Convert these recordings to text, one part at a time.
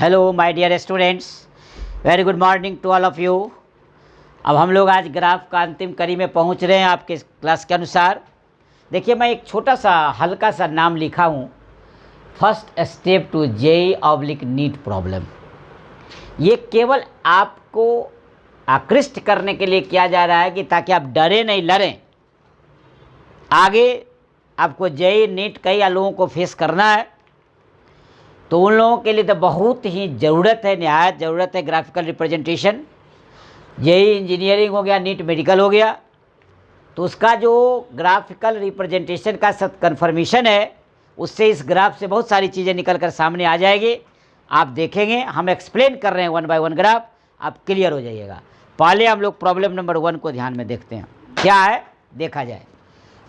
Hello my dear students, very good morning to all of you. अब हम लोग आज ग्राफ का अंतिम कड़ी में पहुंच रहे हैं आपके क्लास के अनुसार। देखिए, मैं एक छोटा सा हल्का सा नाम लिखा हूं, first step to JEE/NEET problem. ये केवल आपको आकृष्ट करने के लिए किया जा रहा है कि ताकि आप डरे नहीं, लड़ें। आगे आपको JEE/NEET कई लोगों को फेस करना है, तो उन लोगों के लिए तो बहुत ही ज़रूरत है, निहायत ज़रूरत है ग्राफिकल रिप्रेजेंटेशन। JEE इंजीनियरिंग हो गया, NEET मेडिकल हो गया, तो उसका जो ग्राफिकल रिप्रेजेंटेशन का सत कन्फर्मेशन है, उससे इस ग्राफ से बहुत सारी चीज़ें निकल कर सामने आ जाएगी। आप देखेंगे, हम एक्सप्लेन कर रहे हैं वन बाय वन ग्राफ, आप क्लियर हो जाइएगा। पहले हम लोग प्रॉब्लम नंबर 1 को ध्यान में देखते हैं, क्या है देखा जाए।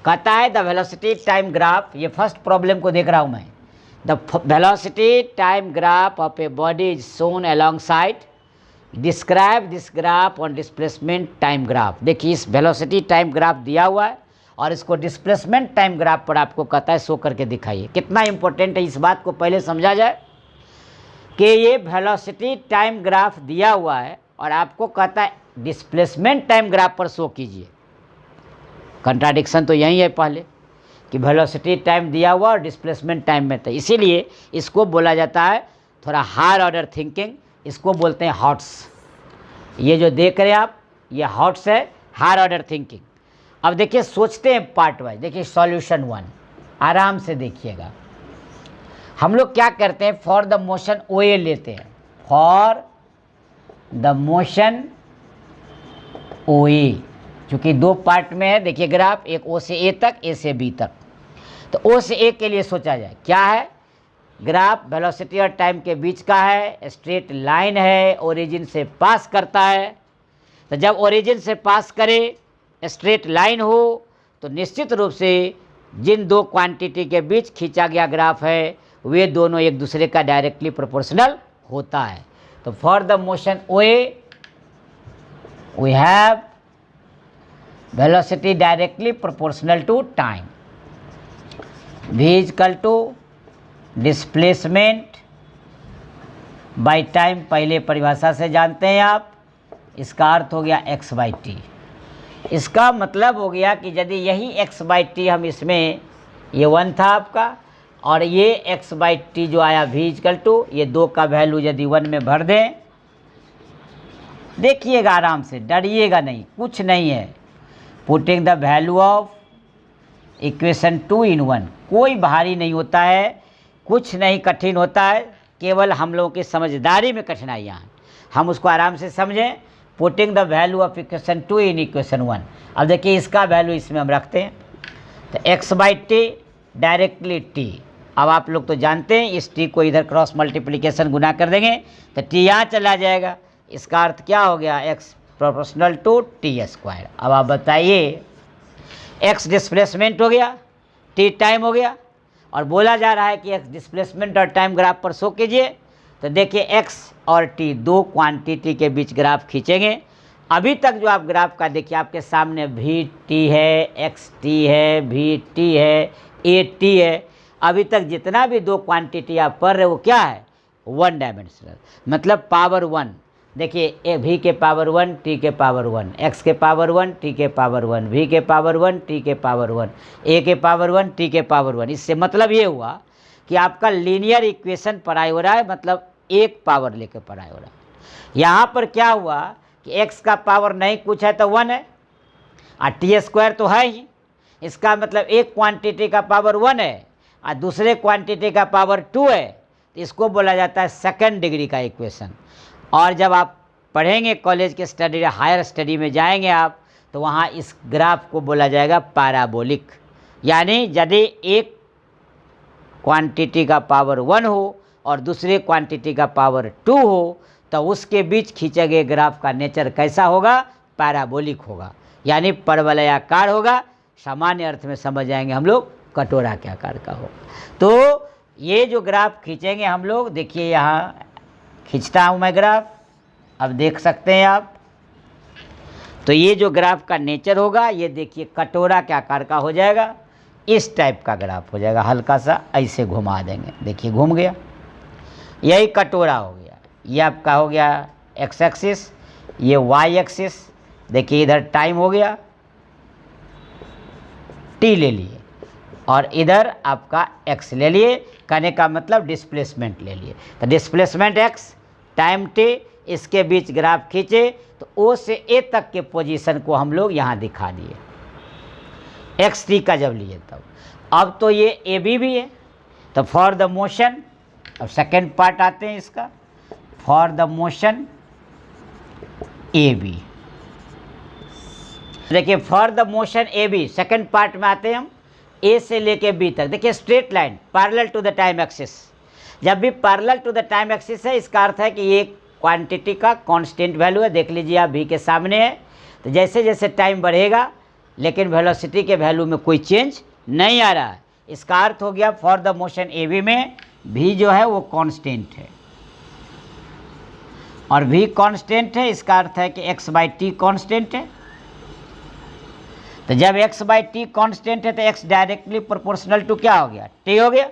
कहता है द वेलोसिटी टाइम ग्राफ, ये फर्स्ट प्रॉब्लम को देख रहा हूँ मैं। The velocity time graph of a body is shown alongside. Describe this graph on displacement time graph. देखिए, इस velocity time graph दिया हुआ है और इसको displacement time graph पर आपको कहता है शो करके दिखाइए। कितना इंपॉर्टेंट है, इस बात को पहले समझा जाए कि ये velocity time graph दिया हुआ है और आपको कहता है displacement time graph पर शो कीजिए। कंट्राडिक्शन तो यही है पहले कि वेलोसिटी टाइम दिया हुआ और डिस्प्लेसमेंट टाइम में था, इसीलिए इसको बोला जाता है थोड़ा हायर ऑर्डर थिंकिंग, इसको बोलते हैं हॉट्स। ये जो देख रहे हैं आप, ये हॉट्स है, हायर ऑर्डर थिंकिंग। अब देखिए, सोचते हैं पार्ट वाइज। देखिए सॉल्यूशन 1 आराम से देखिएगा। हम लोग क्या करते हैं, फॉर द मोशन OA लेते हैं, फॉर द मोशन OA, क्योंकि 2 पार्ट में है। देखिए ग्राफ, एक O से A तक, A से B तक। तो O से A के लिए सोचा जाए, क्या है ग्राफ, वेलोसिटी और टाइम के बीच का है, स्ट्रेट लाइन है, ओरिजिन से पास करता है। तो जब ओरिजिन से पास करे, स्ट्रेट लाइन हो, तो निश्चित रूप से जिन 2 क्वांटिटी के बीच खींचा गया ग्राफ है, वे दोनों एक दूसरे का डायरेक्टली प्रोपोर्शनल होता है। तो for the motion OA we have velocity directly proportional to time, v is equal to displacement by time। पहले परिभाषा से जानते हैं आप, इसका अर्थ हो गया x/t। इसका मतलब हो गया कि यदि यही x/t हम इसमें, ये 1 था आपका, और ये x/t जो आया v is equal to, ये 2 का वैल्यू यदि 1 में भर दें, देखिएगा आराम से, डरिएगा नहीं, कुछ नहीं है। Putting the value of equation 2 in 1, कोई भारी नहीं होता है, कुछ नहीं कठिन होता है, केवल हम लोगों की समझदारी में कठिनाइयाँ हैं। हम उसको आराम से समझें। Putting the value of equation 2 in equation 1। अब देखिए, इसका वैल्यू इसमें हम रखते हैं, तो x/t डायरेक्टली t। अब आप लोग तो जानते हैं, इस t को इधर क्रॉस मल्टीप्लिकेशन गुना कर देंगे तो t यहाँ चला जाएगा। इसका अर्थ क्या हो गया, x प्रोपोर्शनल टू t²। अब आप बताइए, x डिस्प्लेसमेंट हो गया, t टाइम हो गया, और बोला जा रहा है कि x डिस्प्लेसमेंट और टाइम ग्राफ पर शो कीजिए। तो देखिए, x और t 2 क्वांटिटी के बीच ग्राफ खींचेंगे। अभी तक जो आप ग्राफ का देखिए, आपके सामने vt है, xt है, vt है, at है। अभी तक जितना भी 2 क्वांटिटी आप पढ़ रहे हो, क्या है, 1 डायमेंशनल, मतलब पावर 1। देखिए, v के पावर 1, t के पावर 1, x के पावर 1, t के पावर 1, v के पावर 1, t के पावर 1, a के पावर 1, t के पावर 1। इससे मतलब ये हुआ कि आपका लीनियर इक्वेशन पढ़ाई हो रहा है, मतलब एक पावर लेके पढ़ाई हो रहा है। यहाँ पर क्या हुआ कि x का पावर नहीं कुछ है तो 1 है, और t² तो है ही। इसका मतलब एक क्वांटिटी का पावर 1 है और दूसरे क्वांटिटी का पावर 2 है। तो इसको बोला जाता है सेकंड डिग्री का इक्वेशन। और जब आप पढ़ेंगे कॉलेज के स्टडी, हायर स्टडी में जाएंगे आप, तो वहाँ इस ग्राफ को बोला जाएगा पैराबोलिक। यानी यदि एक क्वांटिटी का पावर 1 हो और दूसरे क्वांटिटी का पावर 2 हो, तो उसके बीच खींचे गए ग्राफ का नेचर कैसा होगा, पैराबोलिक होगा, यानी परवलयाकार होगा। सामान्य अर्थ में समझ जाएंगे हम लोग, कटोरा के आकार का होगा। तो ये जो ग्राफ खींचेंगे हम लोग, देखिए यहाँ खींचता हूँ मैं ग्राफ, अब देख सकते हैं आप। तो ये जो ग्राफ का नेचर होगा, ये देखिए कटोरा के आकार का हो जाएगा, इस टाइप का ग्राफ हो जाएगा। हल्का सा ऐसे घुमा देंगे, देखिए घूम गया, यही कटोरा हो गया। ये आपका हो गया एक्स एक्सिस, ये वाई एक्सिस, देखिए इधर टाइम हो गया टी ले लिए और इधर आपका एक्स ले लिए, कहने का मतलब डिस्प्लेसमेंट ले लिए। तो डिस्प्लेसमेंट एक्स, टाइम टी, इसके बीच ग्राफ खींचे तो ओ से ए तक के पोजीशन को हम लोग यहाँ दिखा दिए, एक्स टी का जब लिए तब। अब तो ये ए बी भी है, तो फॉर द मोशन, अब सेकेंड पार्ट आते हैं इसका, for the motion A B. देखिए for the motion A B, second part में आते हैं हम, ए से लेके बी तक। देखिए straight line parallel to the time axis, जब भी parallel to the time axis है इसका अर्थ है कि ये क्वांटिटी का कांस्टेंट वैल्यू है। देख लीजिए आप भी के सामने है, तो जैसे जैसे टाइम बढ़ेगा लेकिन वेलोसिटी के वैल्यू में कोई चेंज नहीं आ रहा है। इसका अर्थ हो गया for the motion A B में भी जो है वो कांस्टेंट है, और भी कांस्टेंट है, इसका अर्थ है कि एक्स बाई टी कांस्टेंट है। तो जब x बाई टी कॉन्स्टेंट है तो x डायरेक्टली प्रोपोर्शनल टू क्या हो गया, t हो गया।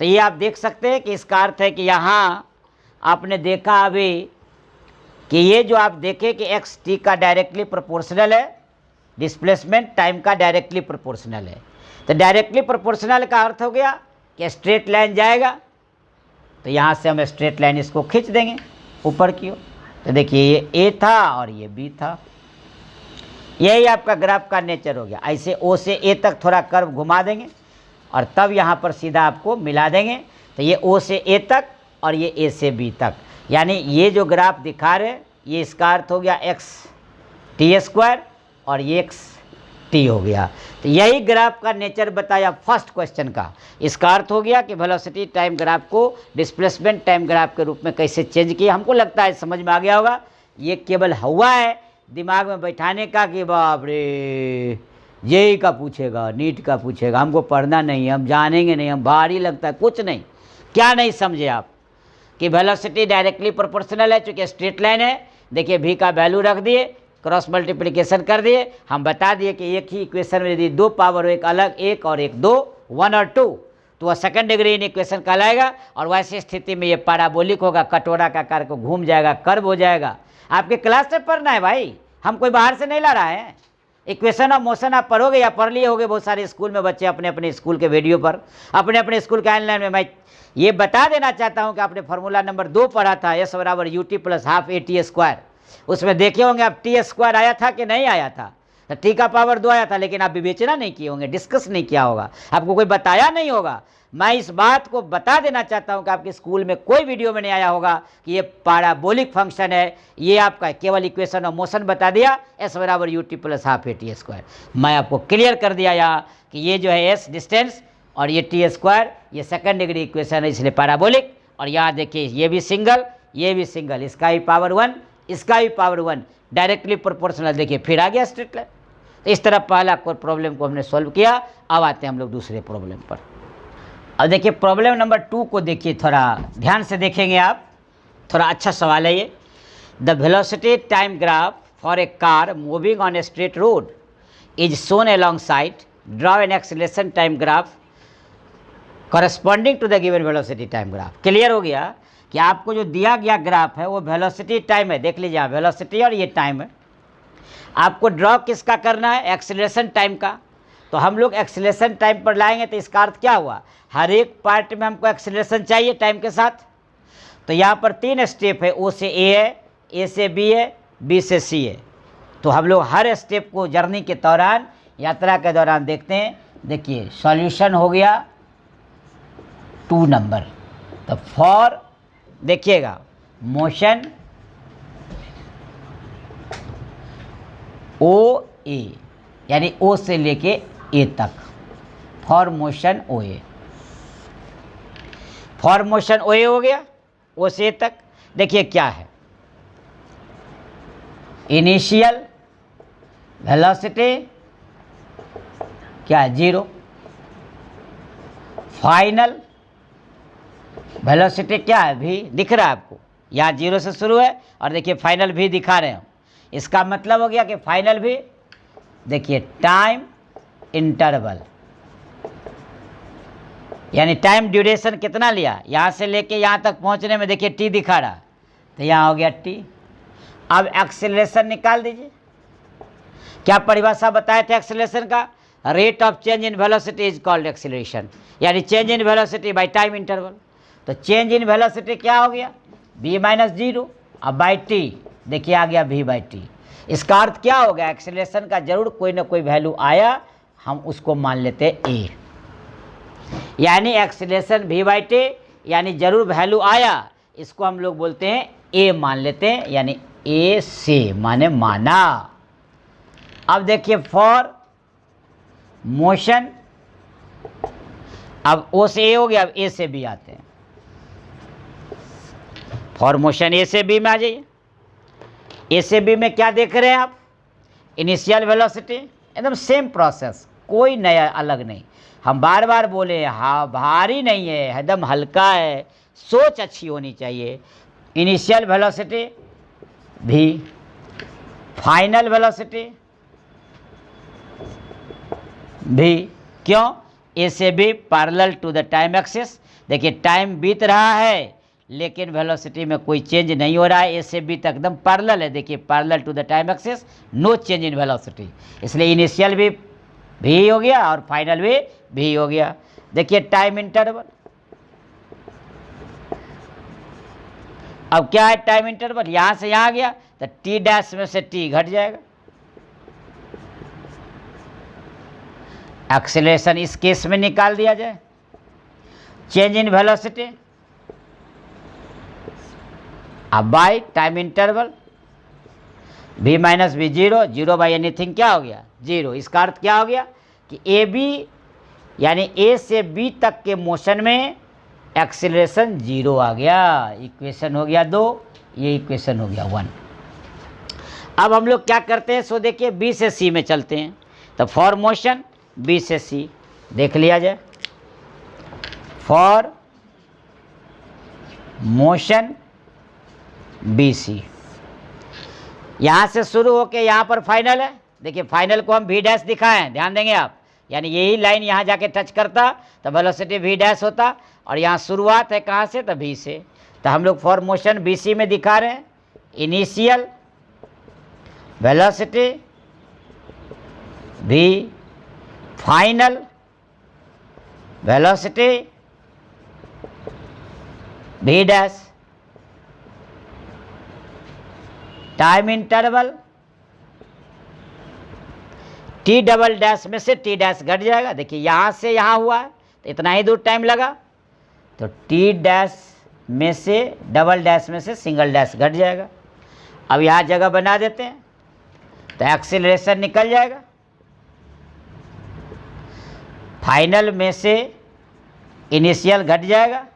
तो ये आप देख सकते हैं कि इसका अर्थ है कि यहाँ आपने देखा अभी कि ये जो आप देखें कि x t का डायरेक्टली प्रोपोर्शनल है, डिस्प्लेसमेंट टाइम का डायरेक्टली प्रोपोर्शनल है। तो डायरेक्टली प्रोपोर्शनल का अर्थ हो गया कि स्ट्रेट लाइन जाएगा, तो यहाँ से हम स्ट्रेट लाइन इसको खींच देंगे ऊपर की ओर। तो देखिए ये a था और ये b था, यही आपका ग्राफ का नेचर हो गया। ऐसे ओ से ए तक थोड़ा कर्व घुमा देंगे और तब यहाँ पर सीधा आपको मिला देंगे। तो ये ओ से ए तक और ये ए से बी तक, यानी ये जो ग्राफ दिखा रहे ये इसका अर्थ हो गया एक्स टी स्क्वायर और ये एक्स टी हो गया। तो यही ग्राफ का नेचर बताया फर्स्ट क्वेश्चन का। इसका अर्थ हो गया कि वेलोसिटी टाइम ग्राफ को डिस्प्लेसमेंट टाइम ग्राफ के रूप में कैसे चेंज किया। हमको लगता है समझ में आ गया होगा। ये केवल हवा है दिमाग में बैठाने का कि बाप रे जेई का पूछेगा, नीट का पूछेगा, हमको पढ़ना नहीं है, हम जानेंगे नहीं, हम भारी लगता है, कुछ नहीं। क्या नहीं समझे आप कि वेलोसिटी डायरेक्टली प्रोपोर्शनल है, चूँकि स्ट्रेट लाइन है। देखिए v का वैल्यू रख दिए, क्रॉस मल्टीप्लिकेशन कर दिए, हम बता दिए कि एक ही इक्वेशन में यदि दो पावर हो, एक अलग एक और एक दो, 1 और 2, तो वह सेकंड डिग्री इन इक्वेशन कहलाएगा। और वैसी स्थिति में ये पैराबोलिक होगा, कटोरा का आकार को घूम जाएगा, कर्व हो जाएगा। आपके क्लास में पढ़ना है भाई, हम कोई बाहर से नहीं ला रहा है। इक्वेशन ऑफ मोशन आप पढ़ोगे या पढ़ लिए होगे बहुत सारे स्कूल में, बच्चे अपने अपने स्कूल के वीडियो पर, अपने अपने स्कूल के ऑनलाइन में। मैं ये बता देना चाहता हूँ कि आपने फार्मूला नंबर 2 पढ़ा था, एस बराबर U T plus half A T square. उसमें देखे होंगे आप टी स्क्वायर आया था कि नहीं आया था, तो टी का पावर 2 आया था, लेकिन आप विवेचना नहीं किए होंगे, डिस्कस नहीं किया होगा, आपको कोई बताया नहीं होगा। मैं इस बात को बता देना चाहता हूं कि आपके स्कूल में कोई वीडियो में नहीं आया होगा कि ये पैराबोलिक फंक्शन है। ये आपका केवल इक्वेशन ऑफ मोशन बता दिया, एस बराबर U T plus half A T square. मैं आपको क्लियर कर दिया यहाँ कि ये जो है एस डिस्टेंस और ये टी स्क्वायर, ये सेकंड डिग्री इक्वेशन है, इसलिए पैराबोलिक। और यहाँ देखिए ये भी सिंगल, ये भी सिंगल, इसका भी पावर 1, इसका भी पावर 1, डायरेक्टली प्रोपोर्शनल। देखिए फिर आ गया स्ट्रेट लाइन। तो इस तरह पहला प्रॉब्लम को हमने सॉल्व किया। अब आते हैं हम लोग दूसरे प्रॉब्लम पर। अब देखिए प्रॉब्लम नंबर 2 को देखिए, थोड़ा ध्यान से देखेंगे आप, थोड़ा अच्छा सवाल है ये। The velocity time graph for a car moving on a straight road is shown alongside, draw an acceleration time graph corresponding to the given velocity time graph. Clear हो गया कि आपको जो दिया गया ग्राफ है वो वेलोसिटी टाइम है। देख लीजिए आप, वेलोसिटी और ये टाइम है। आपको ड्रॉ किसका करना है, एक्सीलरेशन टाइम का। तो हम लोग एक्सीलरेशन टाइम पर लाएंगे, तो इसका अर्थ क्या हुआ, हर एक पार्ट में हमको एक्सीलरेशन चाहिए टाइम के साथ। तो यहाँ पर 3 स्टेप है, ओ से ए है, ए से बी है, बी से सी है। तो हम लोग हर स्टेप को जर्नी के दौरान, यात्रा के दौरान देखते हैं। देखिए सॉल्यूशन हो गया 2 नंबर। तो फॉर देखिएगा मोशन ओ ए, यानी ओ से लेके ए तक, for motion O A, for motion O A हो गया, ओ से ए तक। देखिए क्या है, इनिशियल वेलोसिटी क्या है, 0। फाइनल वेलोसिटी क्या है, भी दिख रहा है आपको, यहाँ 0 से शुरू है और देखिए फाइनल भी दिखा रहे हैं। इसका मतलब हो गया कि फाइनल भी, देखिए टाइम इंटरवल, यानी टाइम ड्यूरेशन कितना लिया, यहाँ से लेके यहाँ तक पहुँचने में। देखिए टी दिखा रहा है, तो यहाँ हो गया t। अब एक्सेलरेशन निकाल दीजिए। क्या परिभाषा बताए थे एक्सेलरेशन का? Rate of change in velocity is called acceleration, यानी change in velocity by time interval. तो चेंज इन वेलोसिटी क्या हो गया? v माइनस 0 अब बाई टी, देखिए आ गया v बाई टी। इसका अर्थ क्या हो गया? एक्सेलरेशन का जरूर कोई ना कोई वैल्यू आया, हम उसको मान लेते हैं a, यानी एक्सेलरेशन v बाई टी यानी जरूर वैल्यू आया, इसको हम लोग बोलते हैं a मान लेते हैं, यानी a से माने माना। अब देखिए फॉर मोशन, अब o से a हो गया, अब a से b आते हैं। फॉर मोशन a से b में आ जाइए। a से b में क्या देख रहे हैं आप? इनिशियल वेलोसिटी, एकदम सेम प्रोसेस, कोई नया अलग नहीं। हम बार बार बोले हाँ भारी नहीं है, एकदम हल्का है, सोच अच्छी होनी चाहिए। Initial velocity v, final velocity v। क्यों? a से b parallel to the time axis. देखिए टाइम बीत रहा है लेकिन वेलोसिटी में कोई चेंज नहीं हो रहा है, a से b तक एकदम पैरेलल है। देखिए parallel to the time axis, no change in velocity, इसलिए इनिशियल भी v हो गया और फाइनल भी v हो गया। देखिए टाइम इंटरवल, अब क्या है टाइम इंटरवल? यहां से यहां गया तो t डैश में से t घट जाएगा। एक्सेलरेशन इस केस में निकाल दिया जाए। चेंज इन वेलोसिटी अब by time interval, v minus v 0, 0 by anything क्या हो गया? 0। इसका अर्थ क्या हो गया कि ए बी यानी a से b तक के मोशन में एक्सेलरेशन 0 आ गया। इक्वेशन हो गया 2, ये इक्वेशन हो गया 1। अब हम लोग क्या करते हैं? सो देखिए b से c में चलते हैं। तो फॉर मोशन b से c देख लिया जाए। फॉर मोशन बी सी, यहाँ से शुरू होके यहाँ पर फाइनल है। देखिए फाइनल को हम v डैश दिखाए हैं, ध्यान देंगे आप, यानी यही लाइन यहाँ जाके टच करता तो वेलोसिटी v डैश होता, और यहाँ शुरुआत है कहाँ से? तो v से। तो हम लोग फॉर मोशन बी सी में दिखा रहे हैं initial velocity v, final velocity v dash, time interval t double dash में से t डैश घट जाएगा। देखिए यहाँ से यहाँ हुआ है तो इतना ही दूर टाइम लगा, तो t डैश में से डबल डैश में से सिंगल डैश घट जाएगा। अब यहाँ जगह बना देते हैं तो एक्सेलरेशन निकल जाएगा। फाइनल में से इनिशियल घट जाएगा।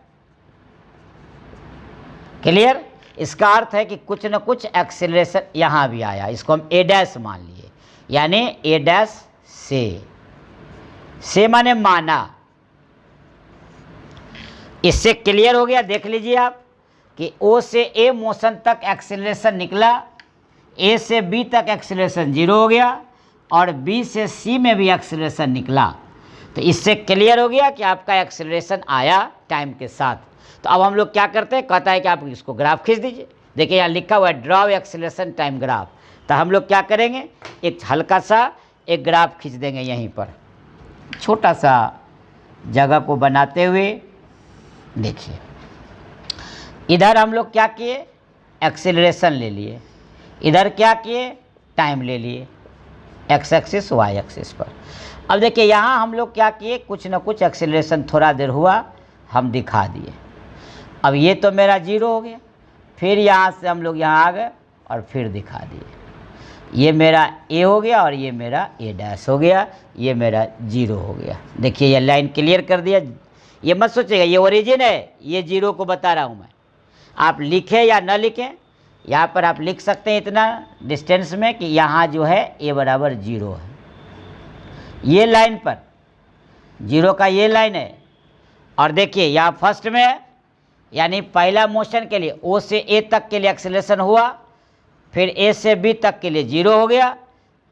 क्लियर? इसका अर्थ है कि कुछ न कुछ एक्सेलरेशन यहाँ भी आया, इसको हम ए डैश मान लिए, यानी ए डैश से माने माना। इससे क्लियर हो गया? देख लीजिए आप कि ओ से ए मोशन तक एक्सेलरेशन निकला, ए से बी तक एक्सेलरेशन 0 हो गया, और बी से सी में भी एक्सेलरेशन निकला। तो इससे क्लियर हो गया कि आपका एक्सेलरेशन आया टाइम के साथ। तो अब हम लोग क्या करते हैं? कहता है कि आप इसको ग्राफ खींच दीजिए। देखिए यहाँ लिखा हुआ है ड्रॉ एक्सेलरेशन टाइम ग्राफ। तो हम लोग क्या करेंगे? एक हल्का सा एक ग्राफ खींच देंगे यहीं पर, छोटा सा जगह को बनाते हुए। देखिए इधर हम लोग क्या किए? एक्सेलरेशन ले लिए, इधर क्या किए? टाइम ले लिए, एक्स एक्सिस वाई एक्सिस पर। अब देखिए यहाँ हम लोग क्या किए? कुछ ना कुछ एक्सेलरेशन थोड़ा देर हुआ, हम दिखा दिए। अब ये तो मेरा 0 हो गया, फिर यहाँ से हम लोग यहाँ आ गए और फिर दिखा दिए। ये मेरा a हो गया और ये मेरा a डैश हो गया, ये मेरा 0 हो गया। देखिए ये लाइन क्लियर कर दिया। ये मत सोचिएगा ये ओरिजिन है, ये 0 को बता रहा हूँ मैं। आप लिखें या न लिखें, यहाँ पर आप लिख सकते हैं इतना डिस्टेंस में कि यहाँ जो है a बराबर 0 है। ये लाइन पर 0 का ये लाइन है, और देखिए यहाँ फर्स्ट में है, यानी पहला मोशन के लिए O से A तक के लिए एक्सेलरेशन हुआ, फिर A से B तक के लिए 0 हो गया,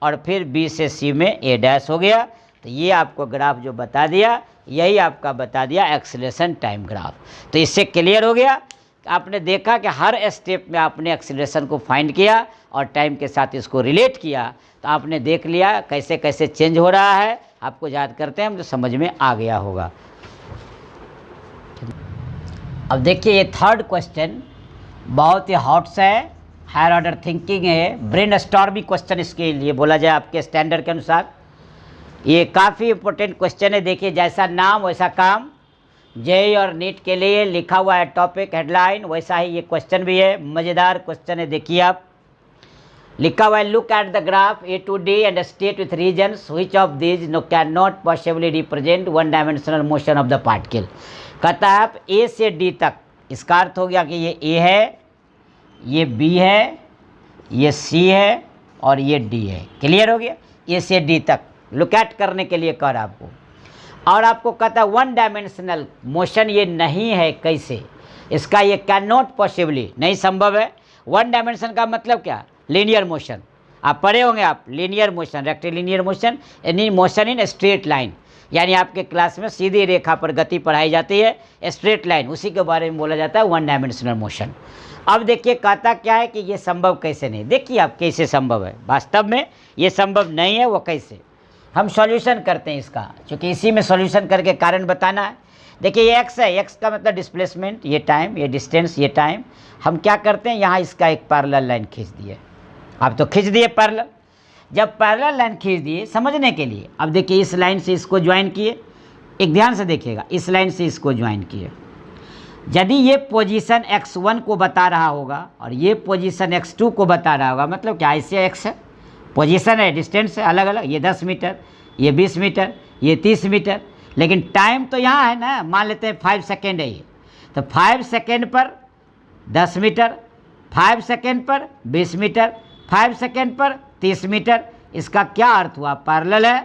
और फिर B से C में A डैश हो गया। तो ये आपको ग्राफ जो बता दिया, यही आपका बता दिया एक्सेलरेशन टाइम ग्राफ। तो इससे क्लियर हो गया आपने देखा कि हर स्टेप में आपने एक्सीलरेशन को फाइंड किया और टाइम के साथ इसको रिलेट किया, तो आपने देख लिया कैसे कैसे चेंज हो रहा है। आपको याद करते हैं हम तो समझ में आ गया होगा। अब देखिए ये थर्ड क्वेश्चन बहुत ही हॉट सा है, हायर ऑर्डर थिंकिंग है, ब्रेन स्टॉर्मिंग क्वेश्चन इसके लिए बोला जाए आपके स्टैंडर्ड के अनुसार। ये काफ़ी इंपॉर्टेंट क्वेश्चन है। देखिए जैसा नाम वैसा काम, जेईई और नीट के लिए लिखा हुआ है टॉपिक हेडलाइन, वैसा ही ये क्वेश्चन भी है। मज़ेदार क्वेश्चन है, देखिए आप लिखा हुआ है look at the graph A to D and state with reasons which of these no can not possibly represent one dimensional motion of the particle. कहता है आप ए से डी तक, इसका अर्थ हो गया कि ये ए है, ये बी है, ये सी है और ये डी है। क्लियर हो गया? ए से डी तक लुक एट करने के लिए कह रहा आपको। और आपको कहता है वन डायमेंशनल मोशन ये नहीं है, कैसे? इसका ये कैन नॉट पॉसिबली, नहीं संभव है। वन डायमेंशन का मतलब क्या? Linear motion. आप पढ़े होंगे आप, लीनियर मोशन, रेक्टिलिनियर मोशन, यानी मोशन इन स्ट्रेट लाइन, यानी आपके क्लास में सीधी रेखा पर गति पढ़ाई जाती है, स्ट्रेट लाइन, उसी के बारे में बोला जाता है वन डायमेंशनल मोशन। अब देखिए कहता क्या है कि ये संभव कैसे नहीं। देखिए आप कैसे संभव है, वास्तव में ये संभव नहीं है। वो कैसे? हम सॉल्यूशन करते हैं इसका, क्योंकि इसी में सॉल्यूशन करके कारण बताना है। देखिए ये एक्स है, एक्स का मतलब डिस्प्लेसमेंट, ये टाइम, ये डिस्टेंस, ये टाइम। हम क्या करते हैं, यहाँ इसका एक पैरेलल लाइन खींच दिए। आप तो खींच दिए पैरेलल। जब पैरेलल लाइन खींच दिए समझने के लिए, अब देखिए इस लाइन से इसको ज्वाइन किए, एक ध्यान से देखिएगा, इस लाइन से इसको ज्वाइन किए। यदि ये पोजीशन x1 को बता रहा होगा और ये पोजीशन x2 को बता रहा होगा, मतलब क्या, ऐसे x है, पोजीशन है, डिस्टेंस है अलग अलग, ये 10 मीटर, ये 20 मीटर, ये 30 मीटर, लेकिन टाइम तो यहाँ है ना, मान लेते हैं 5 सेकेंड है ये, तो 5 सेकेंड पर 10 मीटर, 5 सेकेंड पर 20 मीटर, 5 सेकेंड पर 30 मीटर। इसका क्या अर्थ हुआ? पैरेलल है,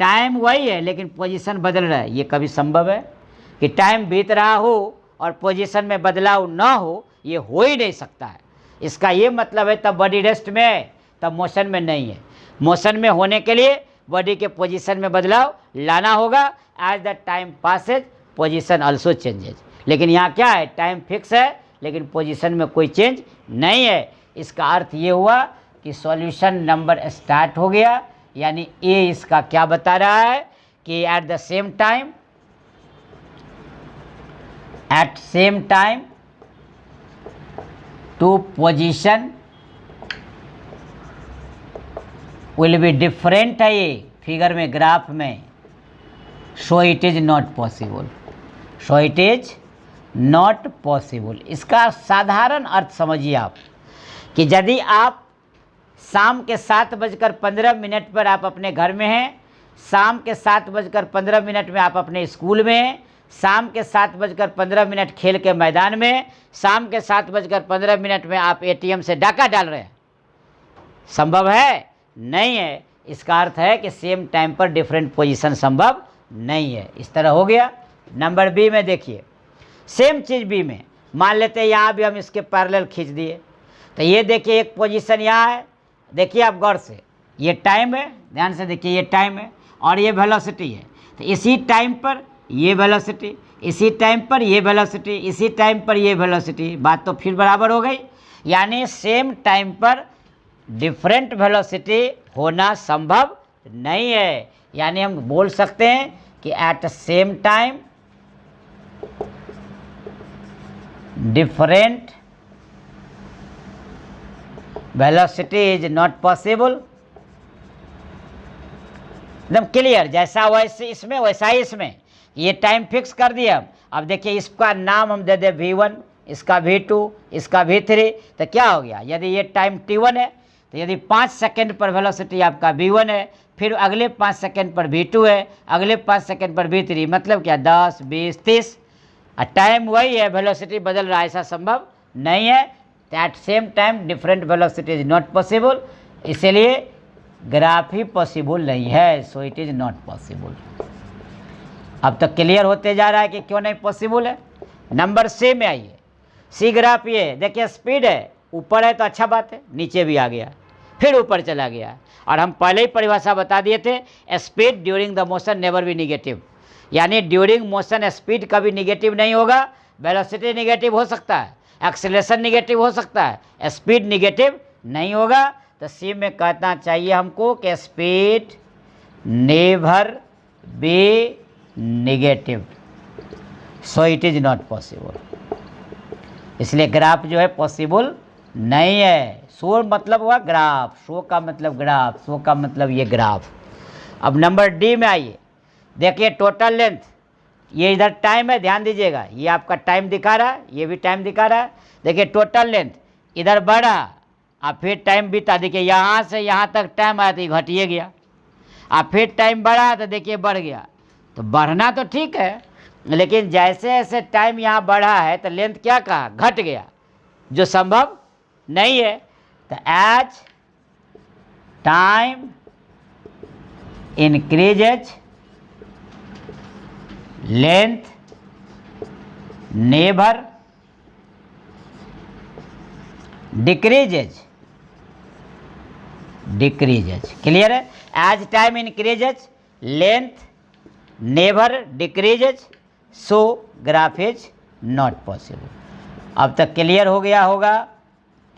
टाइम वही है लेकिन पोजीशन बदल रहा है। ये कभी संभव है कि टाइम बीत रहा हो और पोजीशन में बदलाव ना हो? ये हो ही नहीं सकता है। इसका ये मतलब है तब बॉडी रेस्ट में है, तब मोशन में नहीं है। मोशन में होने के लिए बॉडी के पोजीशन में बदलाव लाना होगा। As the time passes position also changes. लेकिन यहाँ क्या है, टाइम फिक्स है लेकिन पोजीशन में कोई चेंज नहीं है। इसका अर्थ ये हुआ कि सॉल्यूशन नंबर स्टार्ट हो गया, यानी ए इसका क्या बता रहा है कि at the same time, at same time two position will be different है ये फिगर में, ग्राफ में। सो it is not possible, so it is not possible. इसका साधारण अर्थ समझिए आप कि यदि आप शाम के 7:15 पर आप अपने घर में हैं, शाम के 7:15 में आप अपने स्कूल में हैं, शाम के 7:15 खेल के मैदान में, शाम के 7:15 में आप एटीएम से डाका डाल रहे हैं। संभव है? नहीं है। इसका अर्थ है कि सेम टाइम पर डिफरेंट पोजीशन संभव नहीं है। इस तरह हो गया। नंबर बी में देखिए, सेम चीज़ बी में मान लेते हैं, यहाँ भी हम इसके पैरेलल खींच दिए, तो ये देखिए एक पोजीशन यहाँ है, देखिए आप गौर से, ये टाइम है, ध्यान से देखिए, ये टाइम है और ये वेलोसिटी है। तो इसी टाइम पर ये वेलोसिटी, इसी टाइम पर ये वेलोसिटी, इसी टाइम पर ये वेलोसिटी, बात तो फिर बराबर हो गई। यानी सेम टाइम पर डिफरेंट वेलोसिटी होना संभव नहीं है। यानी हम बोल सकते हैं कि at same time different velocity is not possible. एकदम क्लियर, जैसा वैसे इसमें वैसा ही इसमें। ये टाइम फिक्स कर दिया हम। अब देखिए इसका नाम हम दे दे V1, इसका V2, इसका V3, तो क्या हो गया, यदि ये टाइम T1 है तो यदि 5 सेकेंड पर वेलोसिटी आपका V1 है, फिर अगले 5 सेकेंड पर V2 है, अगले 5 सेकेंड पर V3, मतलब क्या 10, 20, 30, टाइम वही है, वेलोसिटी बदल रहा है, ऐसा संभव नहीं है। At same time different velocity is not possible, इसलिए ग्राफ ही पॉसिबल नहीं है। So it is not possible. अब तक क्लियर होते जा रहा है कि क्यों नहीं पॉसिबल है। नंबर सी में आइए। सी ग्राफ ये देखिए, स्पीड है, ऊपर है तो अच्छा बात है, नीचे भी आ गया, फिर ऊपर चला गया। और हम पहले ही परिभाषा बता दिए थे, speed during the motion never be negative, यानी ड्यूरिंग मोशन स्पीड कभी निगेटिव नहीं होगा। वेलोसिटी निगेटिव हो सकता है, एक्सेलरेशन निगेटिव हो सकता है, स्पीड निगेटिव नहीं होगा। तो सी में कहना चाहिए हमको कि speed never be negative, so it is not possible. इसलिए ग्राफ जो है पॉसिबल नहीं है। शो मतलब हुआ ग्राफ, शो का मतलब ग्राफ, शो का मतलब ये ग्राफ। अब नंबर डी में आइए, देखिए टोटल लेंथ, ये इधर टाइम है, ध्यान दीजिएगा, ये आपका टाइम दिखा रहा है, ये भी टाइम दिखा रहा है। देखिए टोटल लेंथ इधर बढ़ा, अब फिर टाइम बीता, देखिए यहाँ से यहाँ तक टाइम आया तो ये घटिए गया, अब फिर टाइम बढ़ा तो देखिए बढ़ गया। तो बढ़ना तो ठीक है, लेकिन जैसे जैसे टाइम यहाँ बढ़ा है तो लेंथ क्या कहा, घट गया, जो संभव नहीं है। तो as time increases length never decreases, clear है। As time increases length never decreases, so graph is not possible. अब तक क्लियर हो गया होगा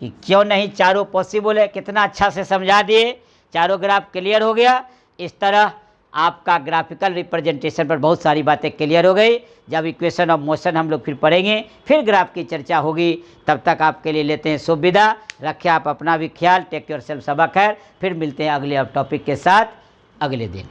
कि क्यों नहीं चारों पॉसिबल है। कितना अच्छा से समझा दिए, चारों ग्राफ क्लियर हो गया। इस तरह आपका ग्राफिकल रिप्रेजेंटेशन पर बहुत सारी बातें क्लियर हो गई। जब इक्वेशन ऑफ मोशन हम लोग फिर पढ़ेंगे, फिर ग्राफ की चर्चा होगी। तब तक आपके लिए लेते हैं शुभ विदा। रखें आप अपना भी ख्याल, टेक योर सेल्फ। सबक है, फिर मिलते हैं अगले टॉपिक के साथ अगले दिन।